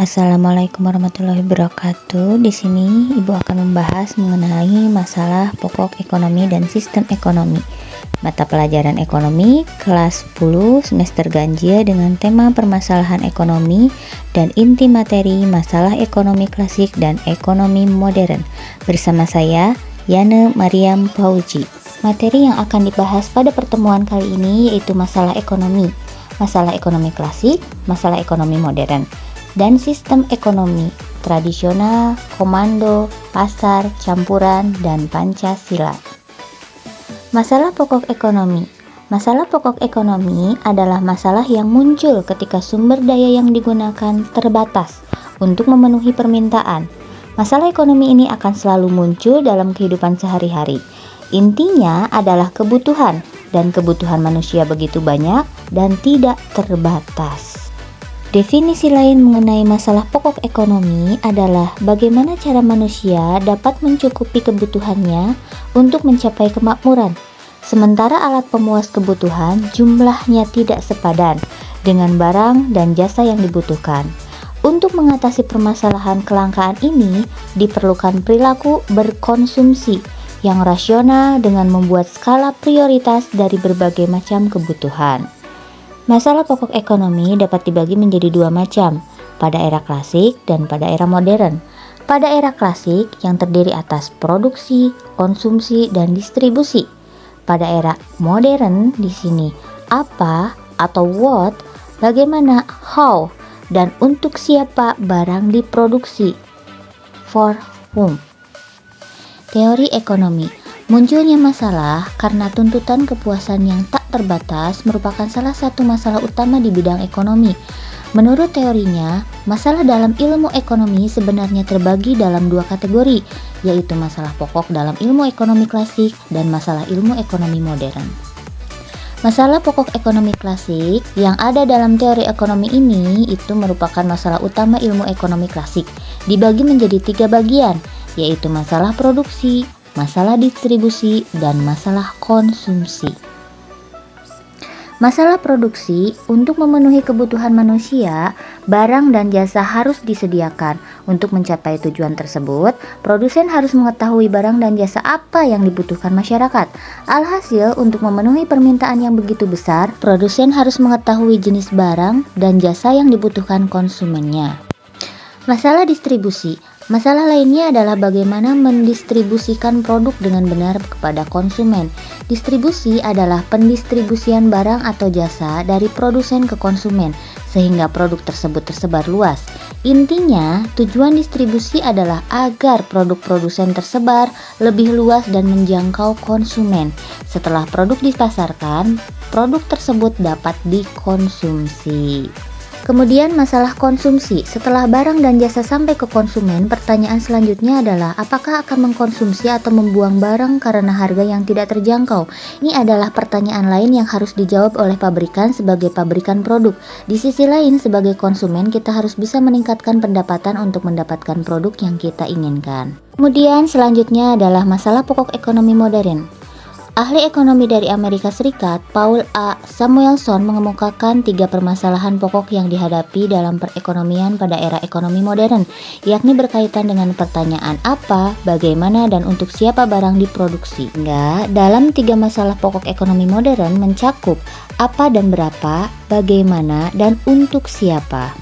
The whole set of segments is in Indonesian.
Assalamualaikum warahmatullahi wabarakatuh. Di sini Ibu akan membahas mengenai masalah pokok ekonomi dan sistem ekonomi. Mata pelajaran ekonomi kelas 10 semester ganjil dengan tema permasalahan ekonomi dan inti materi masalah ekonomi klasik dan ekonomi modern. Bersama saya Yana Mariam Fauzi. Materi yang akan dibahas pada pertemuan kali ini yaitu masalah ekonomi klasik, masalah ekonomi modern, dan sistem ekonomi tradisional, komando, pasar, campuran, dan Pancasila. Masalah pokok ekonomi. Masalah pokok ekonomi adalah masalah yang muncul ketika sumber daya yang digunakan terbatas untuk memenuhi permintaan. Masalah ekonomi ini akan selalu muncul dalam kehidupan sehari-hari. Intinya adalah kebutuhan, dan kebutuhan manusia begitu banyak dan tidak terbatas. Definisi lain mengenai masalah pokok ekonomi adalah bagaimana cara manusia dapat mencukupi kebutuhannya untuk mencapai kemakmuran, sementara alat pemuas kebutuhan jumlahnya tidak sepadan dengan barang dan jasa yang dibutuhkan. Untuk mengatasi permasalahan kelangkaan ini, diperlukan perilaku berkonsumsi yang rasional dengan membuat skala prioritas dari berbagai macam kebutuhan. Masalah pokok ekonomi dapat dibagi menjadi dua macam, pada era klasik dan pada era modern. Pada era klasik yang terdiri atas produksi, konsumsi, dan distribusi. Pada era modern di sini apa atau what, bagaimana, how, dan untuk siapa barang diproduksi, for whom. Teori ekonomi. Munculnya masalah karena tuntutan kepuasan yang tak terbatas merupakan salah satu masalah utama di bidang ekonomi. Menurut teorinya, masalah dalam ilmu ekonomi sebenarnya terbagi dalam dua kategori, yaitu masalah pokok dalam ilmu ekonomi klasik dan masalah ilmu ekonomi modern. Masalah pokok ekonomi klasik yang ada dalam teori ekonomi ini itu merupakan masalah utama ilmu ekonomi klasik, dibagi menjadi tiga bagian, yaitu masalah produksi, masalah distribusi, dan masalah konsumsi. Masalah produksi, untuk memenuhi kebutuhan manusia, barang dan jasa harus disediakan. Untuk mencapai tujuan tersebut, produsen harus mengetahui barang dan jasa apa yang dibutuhkan masyarakat. Alhasil, untuk memenuhi permintaan yang begitu besar, produsen harus mengetahui jenis barang dan jasa yang dibutuhkan konsumennya. Masalah distribusi. Masalah lainnya adalah bagaimana mendistribusikan produk dengan benar kepada konsumen. Distribusi adalah pendistribusian barang atau jasa dari produsen ke konsumen, sehingga produk tersebut tersebar luas. Intinya, tujuan distribusi adalah agar produk produsen tersebar lebih luas dan menjangkau konsumen. Setelah produk dipasarkan, produk tersebut dapat dikonsumsi. Kemudian masalah konsumsi. Setelah barang dan jasa sampai ke konsumen, pertanyaan selanjutnya adalah apakah akan mengkonsumsi atau membuang barang karena harga yang tidak terjangkau. Ini adalah pertanyaan lain yang harus dijawab oleh pabrikan sebagai pabrikan produk. Di sisi lain, sebagai konsumen kita harus bisa meningkatkan pendapatan untuk mendapatkan produk yang kita inginkan. Kemudian selanjutnya adalah masalah pokok ekonomi modern. Ahli ekonomi dari Amerika Serikat, Paul A. Samuelson mengemukakan tiga permasalahan pokok yang dihadapi dalam perekonomian pada era ekonomi modern, yakni berkaitan dengan pertanyaan apa, bagaimana, dan untuk siapa barang diproduksi. Hingga dalam tiga masalah pokok ekonomi modern mencakup apa dan berapa, bagaimana, dan untuk siapa.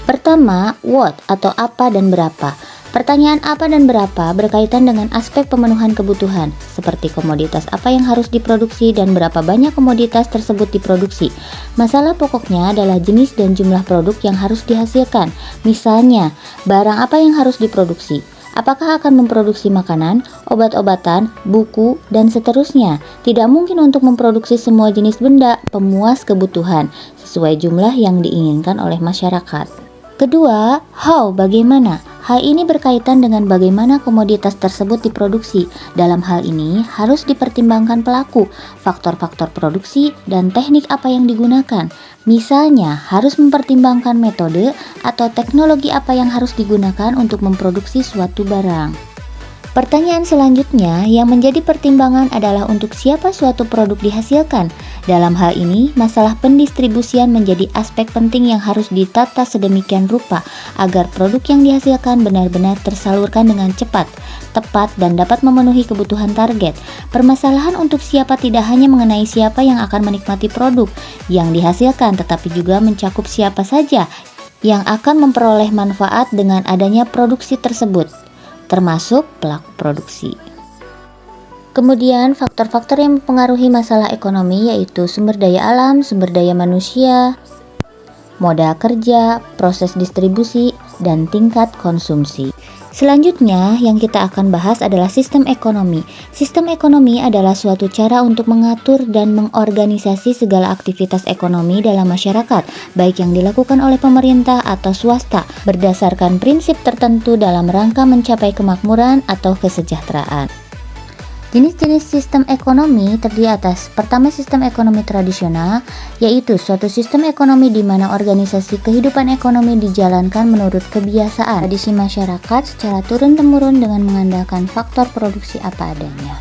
Pertama, what atau apa dan berapa. Pertanyaan apa dan berapa berkaitan dengan aspek pemenuhan kebutuhan, seperti komoditas apa yang harus diproduksi dan berapa banyak komoditas tersebut diproduksi. Masalah pokoknya adalah jenis dan jumlah produk yang harus dihasilkan. Misalnya, barang apa yang harus diproduksi? Apakah akan memproduksi makanan, obat-obatan, buku, dan seterusnya? Tidak mungkin untuk memproduksi semua jenis benda pemuas kebutuhan sesuai jumlah yang diinginkan oleh masyarakat. Kedua, how, bagaimana? Hal ini berkaitan dengan bagaimana komoditas tersebut diproduksi. Dalam hal ini harus dipertimbangkan pelaku, faktor-faktor produksi, dan teknik apa yang digunakan. Misalnya, harus mempertimbangkan metode atau teknologi apa yang harus digunakan untuk memproduksi suatu barang. Pertanyaan selanjutnya yang menjadi pertimbangan adalah untuk siapa suatu produk dihasilkan. Dalam hal ini, masalah pendistribusian menjadi aspek penting yang harus ditata sedemikian rupa agar produk yang dihasilkan benar-benar tersalurkan dengan cepat, tepat, dan dapat memenuhi kebutuhan target. Permasalahan untuk siapa tidak hanya mengenai siapa yang akan menikmati produk yang dihasilkan, tetapi juga mencakup siapa saja yang akan memperoleh manfaat dengan adanya produksi tersebut, termasuk pelaku produksi. Kemudian faktor-faktor yang mempengaruhi masalah ekonomi yaitu sumber daya alam, sumber daya manusia, modal kerja, proses distribusi, dan tingkat konsumsi. Selanjutnya yang kita akan bahas adalah sistem ekonomi. Sistem ekonomi adalah suatu cara untuk mengatur dan mengorganisasi segala aktivitas ekonomi dalam masyarakat, baik yang dilakukan oleh pemerintah atau swasta, berdasarkan prinsip tertentu dalam rangka mencapai kemakmuran atau kesejahteraan. Jenis-jenis sistem ekonomi terdiri atas: pertama, sistem ekonomi tradisional, yaitu suatu sistem ekonomi di mana organisasi kehidupan ekonomi dijalankan menurut kebiasaan tradisi masyarakat secara turun-temurun dengan mengandalkan faktor produksi apa adanya.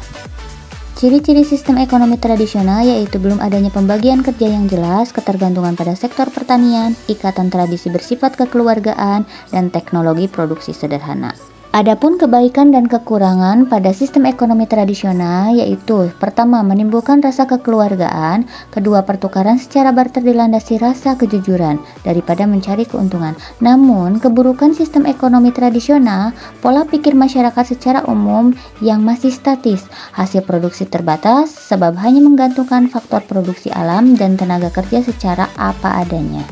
Ciri-ciri sistem ekonomi tradisional yaitu belum adanya pembagian kerja yang jelas, ketergantungan pada sektor pertanian, ikatan tradisi bersifat kekeluargaan, dan teknologi produksi sederhana. Adapun kebaikan dan kekurangan pada sistem ekonomi tradisional yaitu: pertama, menimbulkan rasa kekeluargaan, kedua, pertukaran secara barter dilandasi rasa kejujuran daripada mencari keuntungan. Namun, keburukan sistem ekonomi tradisional, pola pikir masyarakat secara umum yang masih statis, hasil produksi terbatas sebab hanya menggantungkan faktor produksi alam dan tenaga kerja secara apa adanya.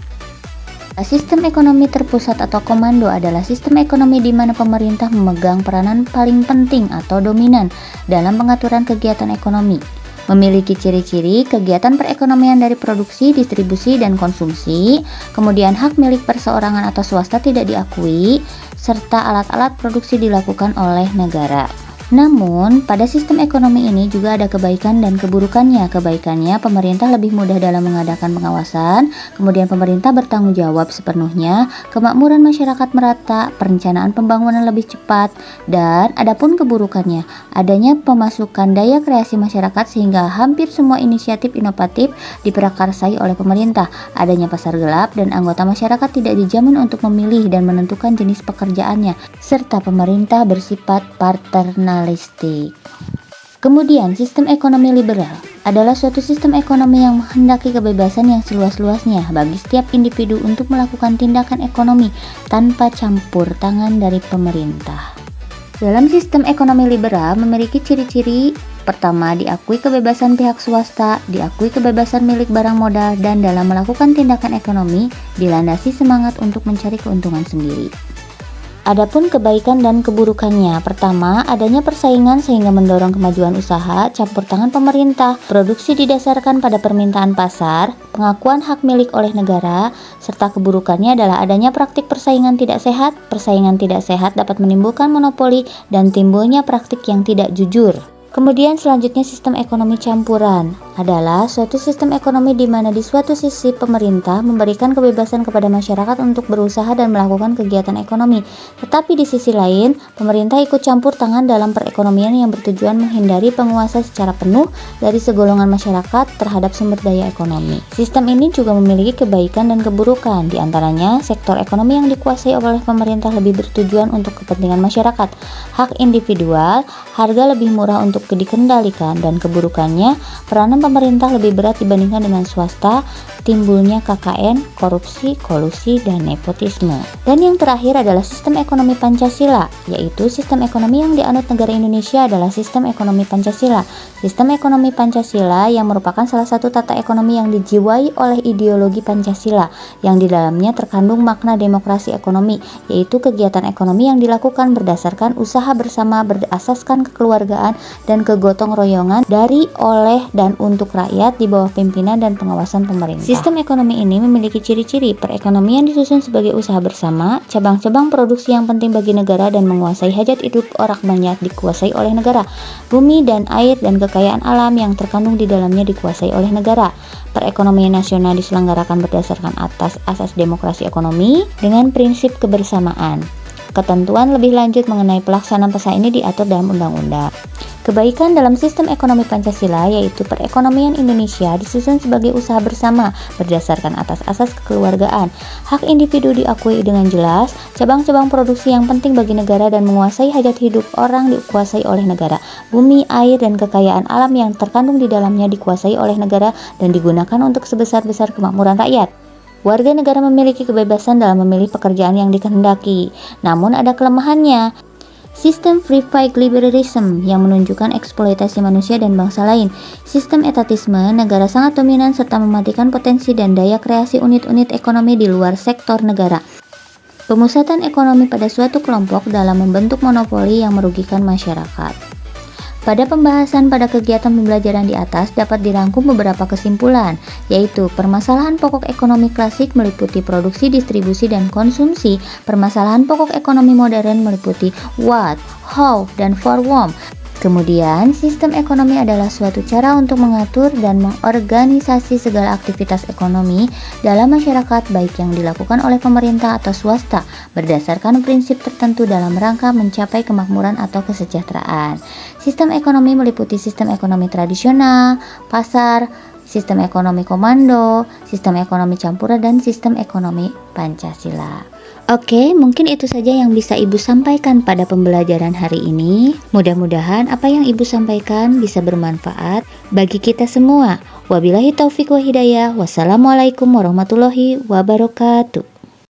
Sistem ekonomi terpusat atau komando adalah sistem ekonomi di mana pemerintah memegang peranan paling penting atau dominan dalam pengaturan kegiatan ekonomi. Memiliki ciri-ciri kegiatan perekonomian dari produksi, distribusi, dan konsumsi, kemudian hak milik perseorangan atau swasta tidak diakui, serta alat-alat produksi dilakukan oleh negara. Namun, pada sistem ekonomi ini juga ada kebaikan dan keburukannya. Kebaikannya, pemerintah lebih mudah dalam mengadakan pengawasan, kemudian pemerintah bertanggung jawab sepenuhnya, kemakmuran masyarakat merata, perencanaan pembangunan lebih cepat, dan adapun keburukannya, adanya pemasukan daya kreasi masyarakat sehingga hampir semua inisiatif inovatif diprakarsai oleh pemerintah, adanya pasar gelap, dan anggota masyarakat tidak dijamin untuk memilih dan menentukan jenis pekerjaannya, serta pemerintah bersifat paternalistik. Kemudian, sistem ekonomi liberal adalah suatu sistem ekonomi yang menghendaki kebebasan yang seluas-luasnya bagi setiap individu untuk melakukan tindakan ekonomi tanpa campur tangan dari pemerintah. Dalam sistem ekonomi liberal memiliki ciri-ciri: pertama, diakui kebebasan pihak swasta, diakui kebebasan milik barang modal, dan dalam melakukan tindakan ekonomi dilandasi semangat untuk mencari keuntungan sendiri. Adapun kebaikan dan keburukannya, pertama, adanya persaingan sehingga mendorong kemajuan usaha, campur tangan pemerintah, produksi didasarkan pada permintaan pasar, pengakuan hak milik oleh negara, serta keburukannya adalah adanya praktik persaingan tidak sehat. Persaingan tidak sehat dapat menimbulkan monopoli dan timbulnya praktik yang tidak jujur. Kemudian selanjutnya sistem ekonomi campuran adalah suatu sistem ekonomi di mana di suatu sisi pemerintah memberikan kebebasan kepada masyarakat untuk berusaha dan melakukan kegiatan ekonomi, tetapi di sisi lain pemerintah ikut campur tangan dalam perekonomian yang bertujuan menghindari penguasa secara penuh dari segolongan masyarakat terhadap sumber daya ekonomi. Sistem ini juga memiliki kebaikan dan keburukan, di antaranya sektor ekonomi yang dikuasai oleh pemerintah lebih bertujuan untuk kepentingan masyarakat, hak individual, harga lebih murah untuk dikendalikan, dan keburukannya peranan pemerintah lebih berat dibandingkan dengan swasta, timbulnya KKN, korupsi, kolusi, dan nepotisme. Dan yang terakhir adalah sistem ekonomi Pancasila, yaitu sistem ekonomi yang dianut negara Indonesia adalah sistem ekonomi Pancasila. Sistem ekonomi Pancasila yang merupakan salah satu tata ekonomi yang dijiwai oleh ideologi Pancasila, yang di dalamnya terkandung makna demokrasi ekonomi, yaitu kegiatan ekonomi yang dilakukan berdasarkan usaha bersama berasaskan kekeluargaan dan kegotong royongan dari, oleh, dan untuk rakyat di bawah pimpinan dan pengawasan pemerintah. Sistem ekonomi ini memiliki ciri-ciri: perekonomian disusun sebagai usaha bersama, cabang-cabang produksi yang penting bagi negara dan menguasai hajat hidup orang banyak dikuasai oleh negara, bumi dan air dan kekayaan alam yang terkandung di dalamnya dikuasai oleh negara. Perekonomian nasional diselenggarakan berdasarkan atas asas demokrasi ekonomi dengan prinsip kebersamaan. Ketentuan lebih lanjut mengenai pelaksanaan pasal ini diatur dalam undang-undang. Kebaikan dalam sistem ekonomi Pancasila yaitu perekonomian Indonesia disusun sebagai usaha bersama berdasarkan atas asas kekeluargaan. Hak individu diakui dengan jelas, cabang-cabang produksi yang penting bagi negara dan menguasai hajat hidup orang dikuasai oleh negara. Bumi, air, dan kekayaan alam yang terkandung di dalamnya dikuasai oleh negara dan digunakan untuk sebesar-besar kemakmuran rakyat. Warga negara memiliki kebebasan dalam memilih pekerjaan yang dikehendaki, namun ada kelemahannya. Sistem free fight liberalism yang menunjukkan eksploitasi manusia dan bangsa lain. Sistem etatisme, negara sangat dominan serta mematikan potensi dan daya kreasi unit-unit ekonomi di luar sektor negara. Pemusatan ekonomi pada suatu kelompok dalam membentuk monopoli yang merugikan masyarakat. Pada pembahasan pada kegiatan pembelajaran di atas dapat dirangkum beberapa kesimpulan, yaitu permasalahan pokok ekonomi klasik meliputi produksi, distribusi, dan konsumsi. Permasalahan pokok ekonomi modern meliputi what, how, dan for whom. Kemudian, sistem ekonomi adalah suatu cara untuk mengatur dan mengorganisasi segala aktivitas ekonomi dalam masyarakat baik yang dilakukan oleh pemerintah atau swasta berdasarkan prinsip tertentu dalam rangka mencapai kemakmuran atau kesejahteraan. Sistem ekonomi meliputi sistem ekonomi tradisional, pasar, sistem ekonomi komando, sistem ekonomi campuran, dan sistem ekonomi Pancasila. Oke, mungkin itu saja yang bisa Ibu sampaikan pada pembelajaran hari ini. Mudah-mudahan apa yang Ibu sampaikan bisa bermanfaat bagi kita semua. Wabillahi taufiq wa hidayah. Wassalamualaikum warahmatullahi wabarakatuh.